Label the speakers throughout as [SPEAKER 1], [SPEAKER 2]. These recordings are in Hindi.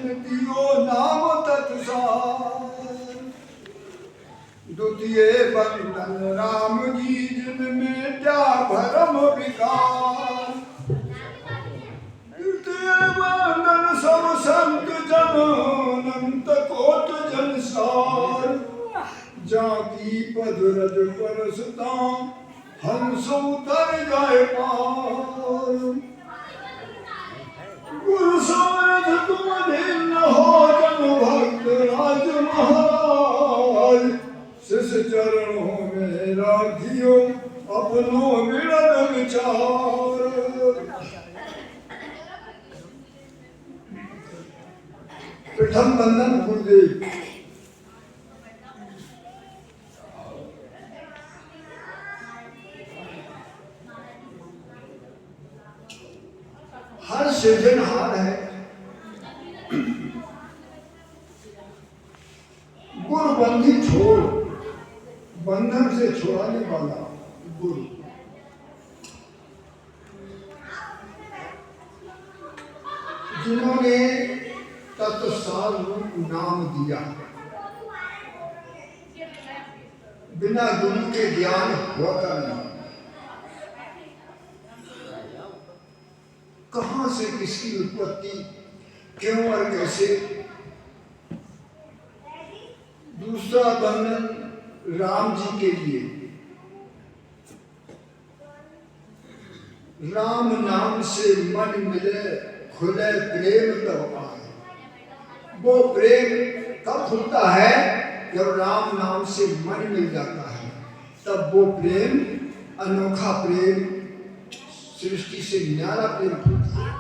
[SPEAKER 1] दियो नाम तत्सार। द्वितीय बंधन राम जी जिन में क्या भरम विकार। तृतीय बंधन सब संत जन अनंत कोट जनसार। जाति पद रज परसता हंस उतर जाए पार। गुरु समरथ तुम भिन्न हो जन भक्त राज महाराज। शिष चरणों में राखियो अपनो विरद विचार। प्रथम बंधन गुरुदेव। हर सृजनहार है, गुरु बंधी छोड़, बंधन से छुड़ाने वाला गुरु। जिन्होंने तत्सार रूप नाम दिया, बिना गुरु के ज्ञान होता नहीं। कहां से किसकी उत्पत्ति, क्यों और कैसे। दूसरा बंधन राम जी के लिए। राम नाम से मन मिले खुले प्रेम तब आए। वो प्रेम कब खुलता है जब राम नाम से मन मिल जाता है, तब वो प्रेम अनोखा प्रेम, सृष्टि से न्यारा प्रेम खुलता है,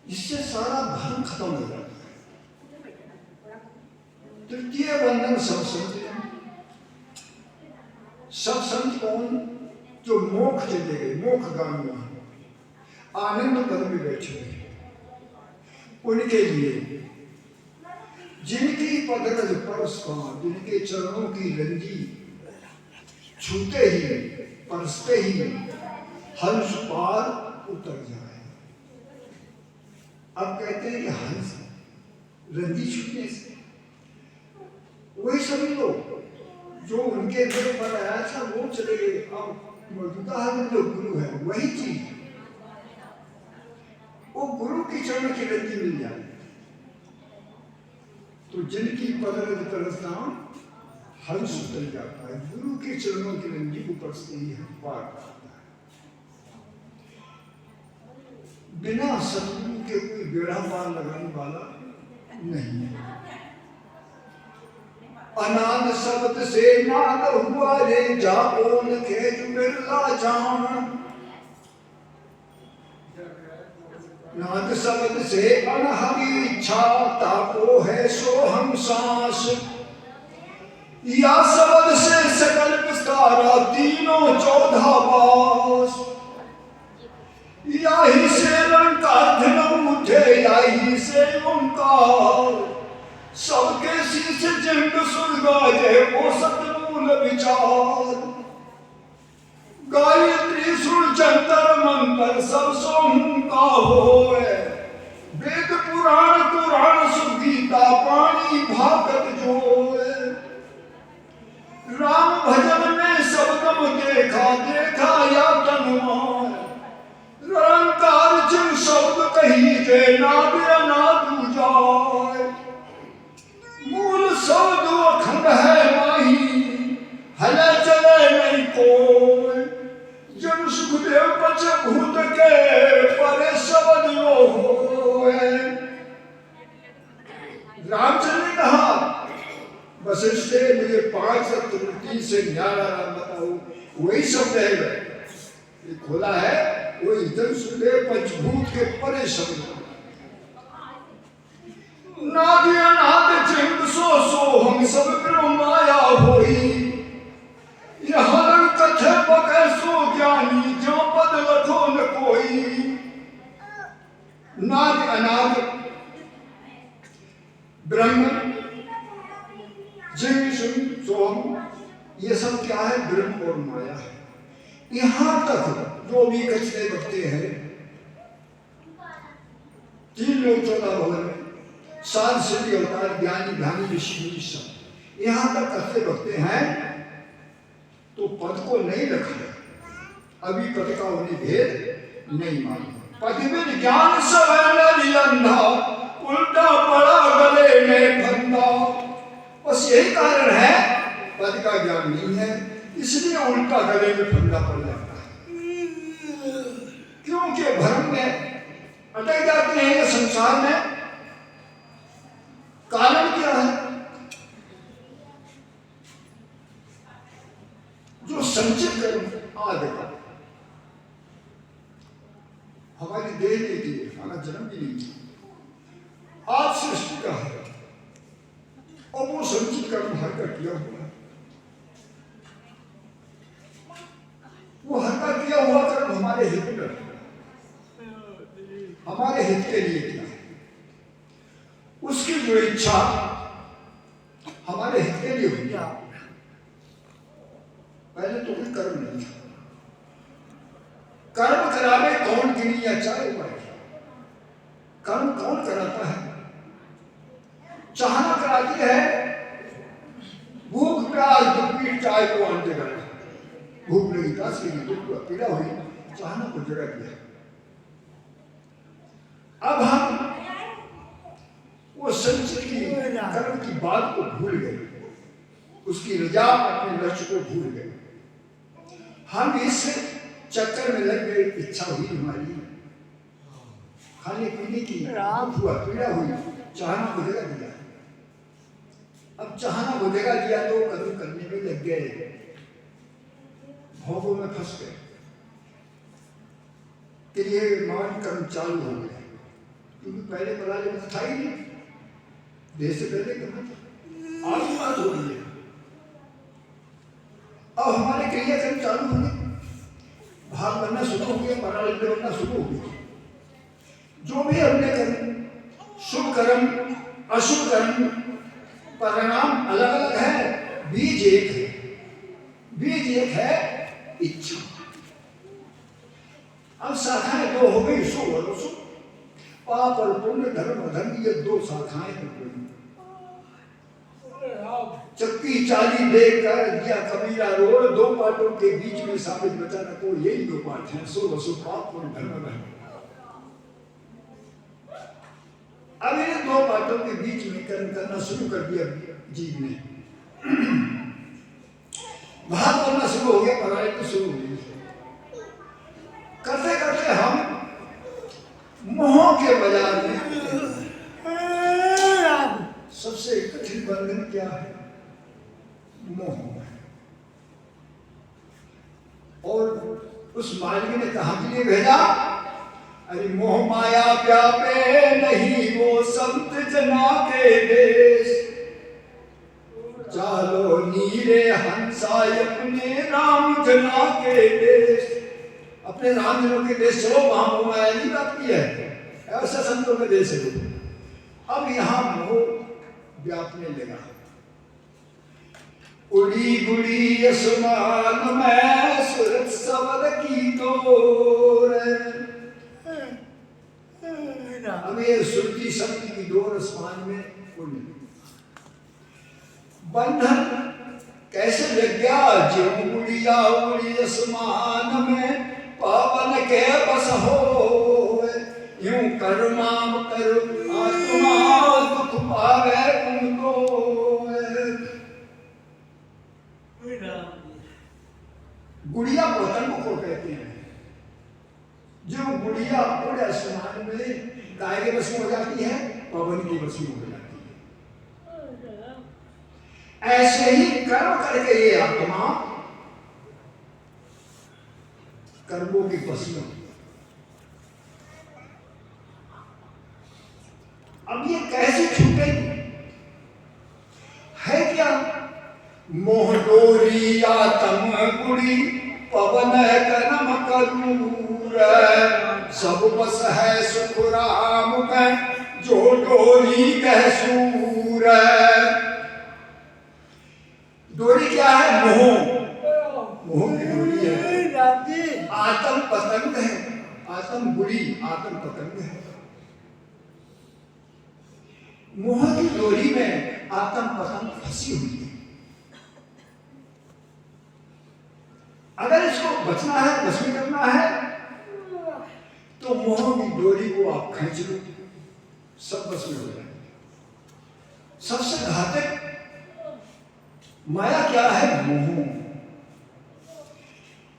[SPEAKER 1] इससे सारा भ्रम खत्म हो जाता है। तृतीय बंधन सत्संग। सत्संग कौन? जो मोक्ष चले गए, मोक्षगामी आनंद पद में बैठे हुए, उनके लिए, जिनकी पदरज परस पां, जिनके चरणों की रंजी छूते ही, परसते ही हंस पार उतर जाए। अब कहते हैं कि हंस रंजी छूटने से, वही सभी लोग जो उनके दिल पर आया था वो चले गए। अब मौजूदा हाल में जो गुरु है वही चीज, वो गुरु की चरण की रंजी मिल जाए तो जिनकी पदरज परसता हंस उतर जाता है। गुरु के चरणों की रंजी को परसते ही हम पार पाता है। बिना सतगुरु के कोई बेड़ा पार लगाने वाला नहीं है। अनाद शब्द से नाद हुआ रे, जाओ न खेज बिरला जान। नाद शब्द से अनहरी इच्छा, ताको है सो हम सांस। या शब्द से सकल विस्तारा, तीनों चौदह बास। या ही से रंकार धन उठे, या ही से ओंकार। सबके शीश जिंद सुरगाजे, वो सतमूल विचार। गायत्री सुर जंतर मंतर, सब सोहूं का होए। वेद पुराण कुरान सुगीता, पानी भागत जोए। राम भजन में सबदम देखा, देखा या तनुमान। रंकार जिन शब्द कही जे, नाद अनादु जाए। मूल शब्द अखंड है माही, हले चले नहीं कोई। जन सुखदेव पंचभूत के, परे शब्द यो होए। रामचंद्र ने कहा, वशिष्ठ से मुझे 5 त्रुटि से न्यारा राम बताओ। वही शब्द है, ये खोला है वही। जन सुखदेव पंचभूत के परे शब्द। नाद अनाद चिंत सो सो, हम सब ब्रह्म माया होई। यहाँ कथे पकै सो ज्ञानी, जो पद लखो न कोई। नाद अनाद ब्रह्म, जिन सुन सोम, ये सब क्या है? ब्रह्म और माया है। यहाँ तक जो भी कचरे बकते हैं 3 लोग 14 भवन में, 7 सिद्धि अवतार, ज्ञानी ध्यानी ऋषि मुनि सब यहां तक करते बखते हैं तो पद को नहीं रखा, अभी पद का उन्हें भेद नहीं मालूम। पद ज्ञान सवर्ण अंधा, उल्टा पड़ा गले में फंदा। बस यही कारण है, पद का ज्ञान नहीं है इसलिए उल्टा गले में फंदा पड़ जाता है, क्योंकि भ्रम में अटक जाते हैं ये संसार में। कारण क्या है? जो संचित कर्म आदि का हमारी देह नहीं थी, हमारा जन्म भी नहीं था, आज सृष्टि का है और वो संचित कर्म हर का किया हुआ है। वो हर का किया हुआ कर्म हमारे हित में, हमारे हित के लिए किया, उसकी जो इच्छा हमारे हित के लिए हुई। पहले तो कोई कर्म नहीं था, कर्म करावे कौन गिनी या चाहे उपाय, कर्म कौन कराता है? चाहना कराती है, भूख प्यास दुख पीड़ चाहे को अंत करना, भूख लगी प्यास लगी दुख पीड़ा हुई, चाहना को जगह दिया। अब हम वो संचित की कर्म की बात को भूल गए, उसकी रजा अपने लक्ष्य को भूल गए, हम इस चक्कर में लग गए। इच्छा हुई हमारी खाने पीने की, हुआ पीड़ा हुई, चाहना को जगह दिया। अब चाहना को जगह दिया तो कर्म करने में लग गए, भोगों में फंस गए, कि ये मान कर्म चालू हो गया, क्योंकि पहले पराले में था ही नहीं, देश से पहले करना था, आज बात हो रही है। अब हमारे क्रियाक्रम चालू हो गए, भाग बनना शुरू हो गया, पराले बनना शुरू हो गया। जो भी हमने कर्म, शुभ कर्म अशुभ कर्म, परिणाम अलग अलग है, बीज एक है, बीज एक है इच्छा। अब शाखाएं दो हो गई, शुभ और अशुभ, पाप और पुण्य, धर्म अधर्म, ये 2 शाखाएं हो गई। चक्की चाली देकर दिया कबीरा रोड, 2 पार्टों के बीच में साबित बचा न को, यही 2 पार्ट हैं, शुभ अशुभ, पाप पुण्य, धर्म अधर्म। अब इन 2 पार्टों के बीच में कर्म करना शुरू कर दिया जीव ने, भाग करना शुरू हो गया, पढ़ाई तो शुरू हो गई। करते करते हम मोह के बाजार में, सबसे कठिन बंधन क्या है? मोह। और उस मालिक ने कहा के लिए भेजा, अरे मोह माया व्यापे नहीं वो संत जना के देश, चालो नीरे हंसा अपने राम जना के देश। अपने राम जनों के देश चलो, वहां मोह माया नहीं व्यापती है, ऐसा संतों के देश है। अब यहां मोह व्यापने लगा, उड़ी गुड़ी आसमान में सूरज सवर की डोर। अब ये सुरती शक्ति की डोर आसमान में उड़ी, बंधन कैसे लग गया? जो गुड़िया उड़ी आसमान में, पावन के बस हो, यूं कर्माम कर आत्मा दुख पावे तुमको। गुड़िया पतंग को कहते हैं, जो गुड़िया उड़े आसमान में, गाय के बस में हो जाती है, पवन की बस में हो जाती है। ऐसे ही कर्म करके ये आत्मा कर्मों की बस में। अब ये कैसे छूटेगी? है क्या? मोह डोरी आत्म गुड़ी, पवन कर्म करूर, सब बस है सुख राम में, जो डोरी कह सूर। डोरी क्या है? मोह, मोह की डोरी है। आत्म पतंग है, आत्म गुड़ी, आत्म पतंग है। मोह की डोरी में आत्म पतंग फंसी हुई है। अगर इसको बचना है, बस में करना है, तो मोह की डोरी को आप खींच लो, सब बस में हो जाए। सबसे घातक माया क्या है? मोह।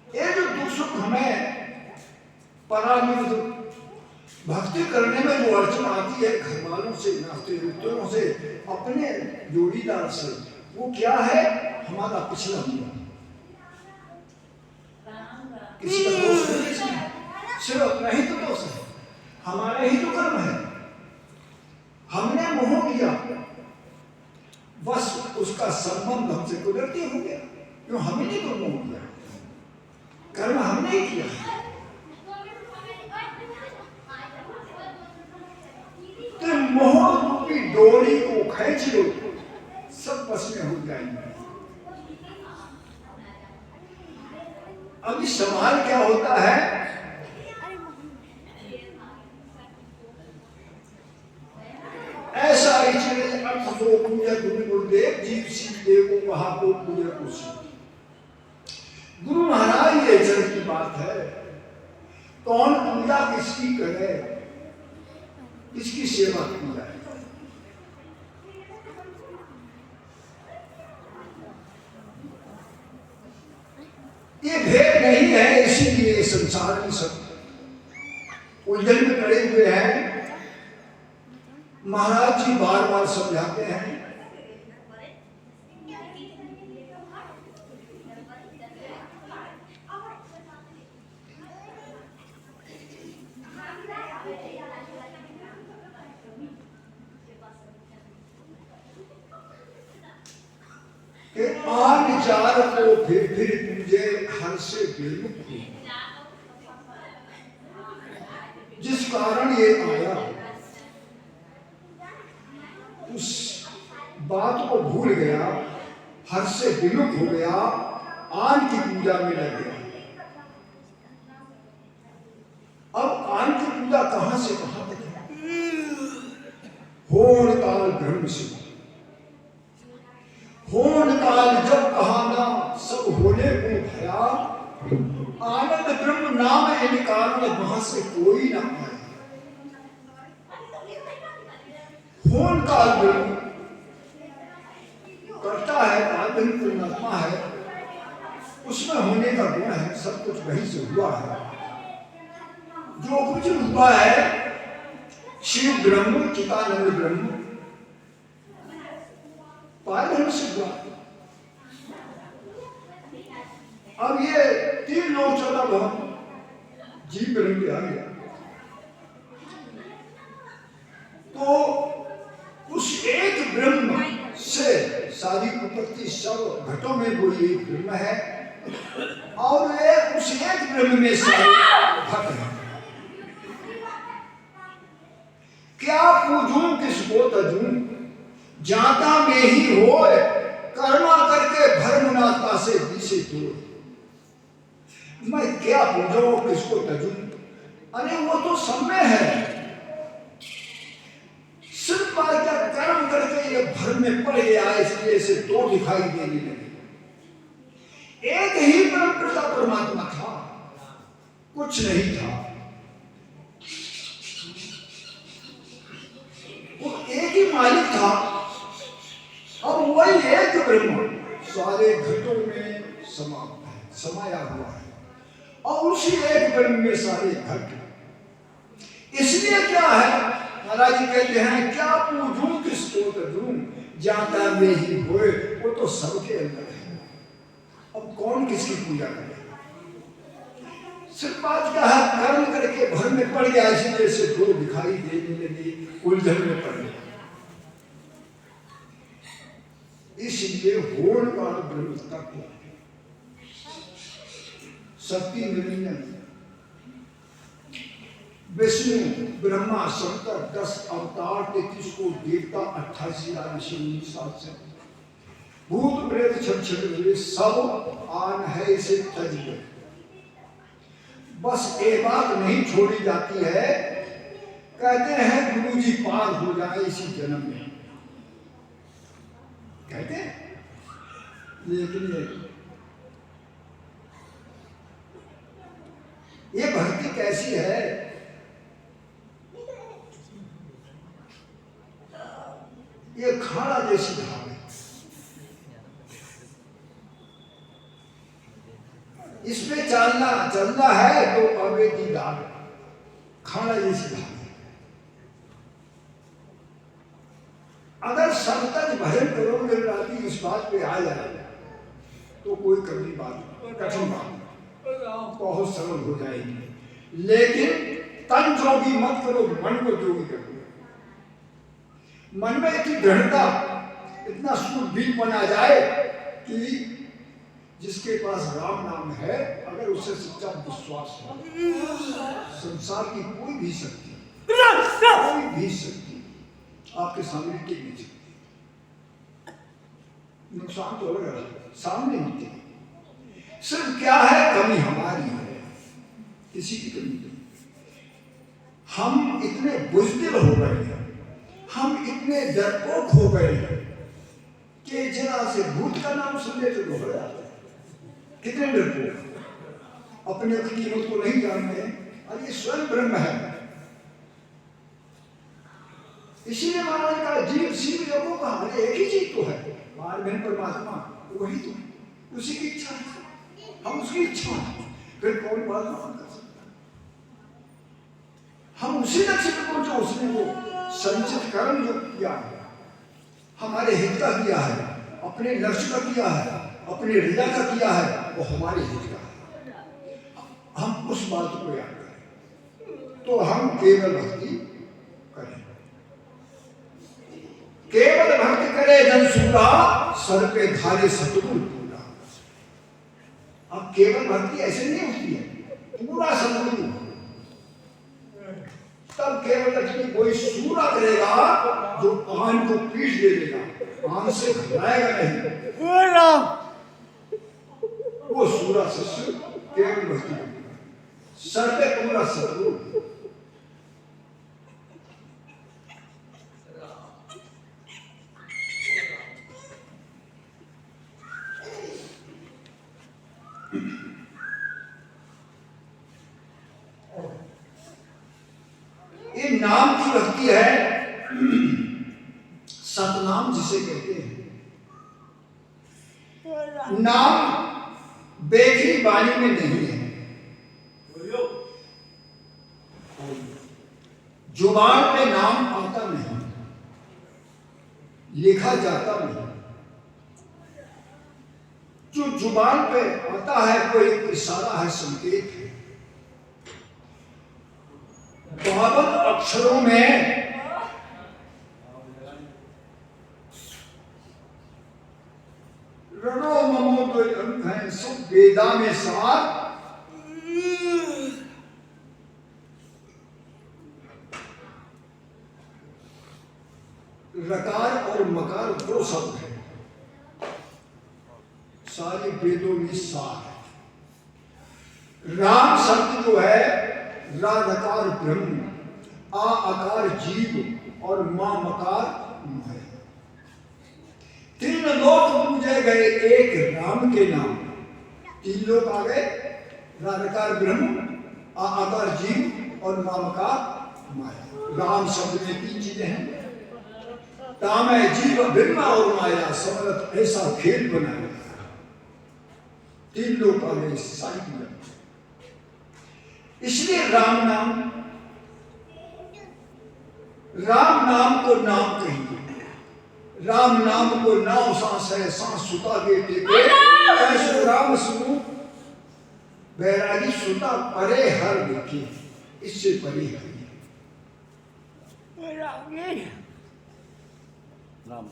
[SPEAKER 1] ये जो दुख सुख हमें परामित भक्ति करने में जो अड़चन आती है, घर वालों से, नाते रिश्तों से, अपने जोड़ीदार से, वो क्या है? हमारा पिछला हुआ। किसी का दोष नहीं, सिर्फ अपना ही तो दोष है, हमारा ही तो कर्म है। हमने मोह किया, बस उसका संबंध हमसे कुदरती हो गया, क्यों? हमने तो मोह किया, कर्म हमने ही किया। तो मोह रूपी डोरी को खींच लो, सब बस में हो जाएंगे। अब इस सवाल क्या होता है? ऐसा इचरे अर्थ को पूजा गुरुदेव जीव सी देव को कहा को पूजा कुछ। गुरु महाराज ये चरण की बात है, कौन पूजा किसकी करे, किसकी सेवा की जाए। ये भेद नहीं है, इसीलिए संसार में सब उलझन में पड़े हुए हैं। महाराज जी बार बार समझाते हैं, कि आन विचार को फिर पूजे हर से बेमुख हो। जिस कारण ये आया, उस बात को भूल गया, हर से विमुख हो गया, आन की पूजा में लग गया। अब आन की पूजा कहां से कहां तक है? होन काल ब्रह्म से, होन काल जब कहा ना सब होने को भया, आनंद ब्रह्म नाम इनकार में वहां से कोई ना आए। होन काल ब्रह्म करता है, काल ब्रह्म परमात्मा है, उसमें होने का गुण है, सब कुछ वहीं से हुआ है। जो कुछ हुआ है, शिव ब्रह्म, चिदानंद ब्रह्म, पारब्रह्म से हुआ। अब ये 3 लोग 14 लोग जीव ब्रह्म के आ गया, तो उस एक ब्रह्म से सारी उत्पत्ति, सब घटों में वो एक ब्रह्म है, और उस एक ब्रह्म में सारे घट हैं। क्या पूजूं किसको तजूं, जाता में ही हो, कर्मा करके भरमुनाता से दिसे दूर। मैं क्या पूजूं किसको तजूं? अरे वो तो सब में है, सिर्फ बार क्या कर्म करके ये भर में पड़ गया, इसलिए से दो दिखाई देने लगे। एक ही परम परमात्मा था, कुछ नहीं था। वो एक ही मालिक था, अब वही एक ब्रह्म सारे घटों में समाया हुआ है, और उसी एक ब्रह्म में सारे घट। इसलिए क्या है, महाराज जी कहते हैं, क्या पूजूं किसको तजूं, जाता में ही होए, वो तो सबके अंदर है। अब कौन किसकी पूजा करे? सिर्फ बात क्या है, कर्म करके भर में पड़ गया, इसलिए से दो दिखाई देने लगे, उलझन में पड़ गया। इसलिए होड़ का ब्रह्म तत्व, शक्ति निरंजन, विष्णु ब्रह्मा शंकर 10 अवतार 33 को देवता 88,000 से भूत प्रेत छठ सब आन है, इसे तज बस एक बात नहीं छोड़ी जाती है, कहते हैं गुरु जी पार हो जाए इसी जन्म में, कहते हैं। लेकिन ये भक्ति कैसी है? ये खाड़ा जैसी धाम है, इसमें चलना है तो अवेदी दान, खाड़ा जैसी धाम है। अगर सतत भजन करोगे राती इस बात पे आ जाए तो कोई कठिन बात बहुत सरल हो जाएगी। लेकिन तन जोगी मत करो, मन को जोगी करो। मन में इतनी दृढ़ता, इतना सूरबीर बना जाए कि जिसके पास राम नाम है, अगर उसे सच्चा विश्वास है, संसार की कोई भी शक्ति आपके सामने टिक नहीं सकती। नुकसान तो अलग सामने नहीं टिके। सिर्फ क्या है, कमी हमारी है, किसी की कमी नहीं। हम इतने बुज़दिल हो गए हैं, हम इतने डरपोक हो गए हैं कि जरा से भूत का नाम सुनने तो घबरा जाते हैं। कितने डरपोक, अपने कीमत को नहीं जानते हैं, और ये स्वयं ब्रह्म है। इसीलिए महाराज का जीव शिव योगों का हमारे एक ही चीज तो है, बाहर में परमात्मा वही तो है, उसी की इच्छा है, हम उसकी इच्छा है, फिर कौन बात मान कर सकता है? हम उसी लक्ष्य को जो उसने वो संचित कर्म जो किया है, हमारे हित का किया है, अपने लक्ष्य का किया है, अपने हृदय का किया है, वो हमारे हित का है। हम उस बात को याद करें तो हम केवल भक्ति करें। केवल भक्ति करे जन सूरा, सर पे धारे सतगुरु पूरा। अब केवल भक्ति ऐसे नहीं होती है, पूरा सतगुरु, तब केवल लक्ष्मी कोई सूरा करेगा जो आन को पीठ दे देगा, आन से घबराएगा नहीं, वो सूरा शिष्य केवल भक्ति, सर पे पूरा सतगुरु। ये नाम की भक्ति है, सतनाम जिसे कहते हैं। नाम बेखरी वाणी में नहीं है, जुबान पे नाम आता नहीं, लिखा जाता नहीं। जो जुबान पे आता है कोई इशारा है, संकेत है। 52 अक्षरों में रणो ममो तो अंक है, सब वेदा में सार। रकार और मकार दो शब्द है, सारे वेदों में सार है। राम शब्द जो है, रा रकार ब्रह्म, आ आकार जीव और मां मकार है। 3 लोक पूजे गए एक राम के नाम। 3 लोक आ गए, रा रकार ब्रह्म, आ आकार जीव और मां मकार माया। राम शब्द में 3 चीजें हैं, ताम है जीव ब्रह्म और माया, समरथ ऐसा खेल बनाया। 3 लोक आ गए साई। इसलिए राम नाम को नाम कहिए, राम नाम को नाव सांस है, सांस सुता के टेके, ऐसो राम स्वरूप बैरागी सुता परे हर देखे, इससे परे है राम।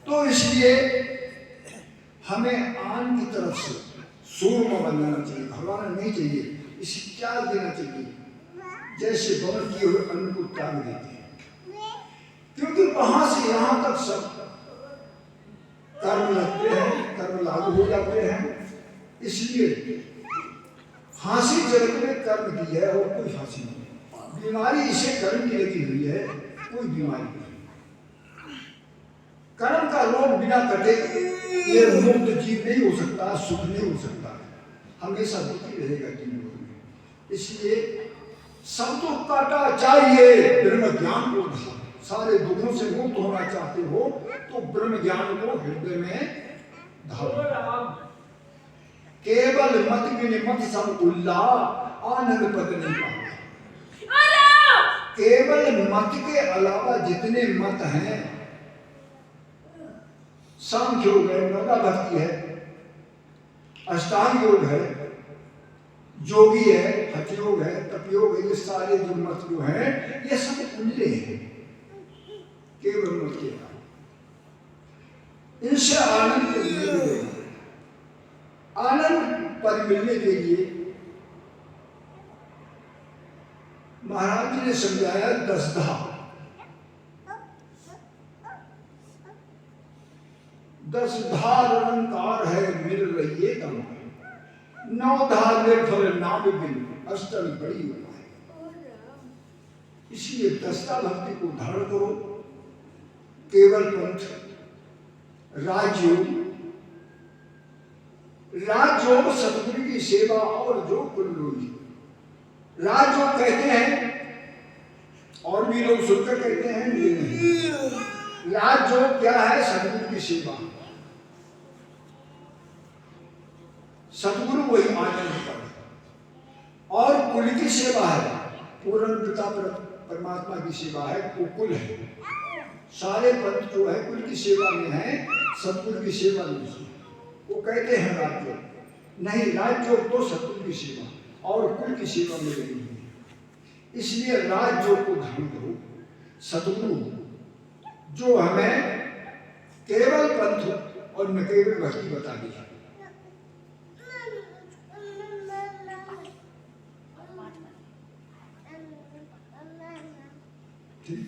[SPEAKER 1] तो इसलिए हमें आन की तरफ से सूरमा बनना चाहिए, भगवान नहीं चाहिए, इसे त्याग देना चाहिए, जैसे बवन किए हुए अन्न को त्याग देते हैं। क्योंकि वहां से यहां तक सब कर्म लगते हैं, कर्म लागू हो जाते हैं। इसलिए फांसी जगत में कर्म की है और कोई फांसी नहीं, बीमारी इसे कर्म की लगी हुई है, कोई बीमारी नहीं। कर्म का रोग बिना कटे ये मुक्त जीव नहीं हो सकता, सुख नहीं हो सकता, हमेशा दुखी रहेगा जीवन में। इसलिए सब दुख काटा चाहिए ब्रह्म ज्ञान को धारो। सारे दुखों से मुक्त होना चाहते हो तो ब्रह्म ज्ञान को हृदय में धारो। केवल मत बिन मत सब उल्ला आनंद पद नहीं पाओगे। केवल मत के अलावा जितने मत हैं, सांख्य योग है, नौका भक्ति है, अष्टांग योग है, जोगी है, हठयोग है, तपयोग है, ये सारे जो मत जो है ये सब उल्ले हैं, केवल मत के अलावा। इनसे आनंद मिलेगा। आनंद पर मिलने के लिए महाराज जी ने समझाया 10 धाम। 10 धार अलंकार है मिल रही है दम, 9 धार में फल नाम बिन अष्टम बड़ी हुआ है। इसलिए 10 भक्ति को धारण करो। केवल पंथ, राजयोग, राजयोग सतगुरु की सेवा और जो कुल्लूरी। राजयोग कहते हैं और भी लोग सुनकर कहते हैं ये नहीं। राजयोग क्या है? सतगुरु की सेवा। सतगुरु वही आनंद पर। और कुल की सेवा है, पूर्ण पिता परमात्मा की सेवा है, वो कुल है। सारे पंथ जो है कुल की सेवा में है, सतगुरु की सेवा नहीं है। वो कहते हैं राजयोग नहीं, राजयोग तो सतगुरु की सेवा और कुल की सेवा में नहीं है। इसलिए राजयोग को धारण करो। सतगुरु जो हमें केवल पंथ और न केवल भक्ति बता दी। ठीक।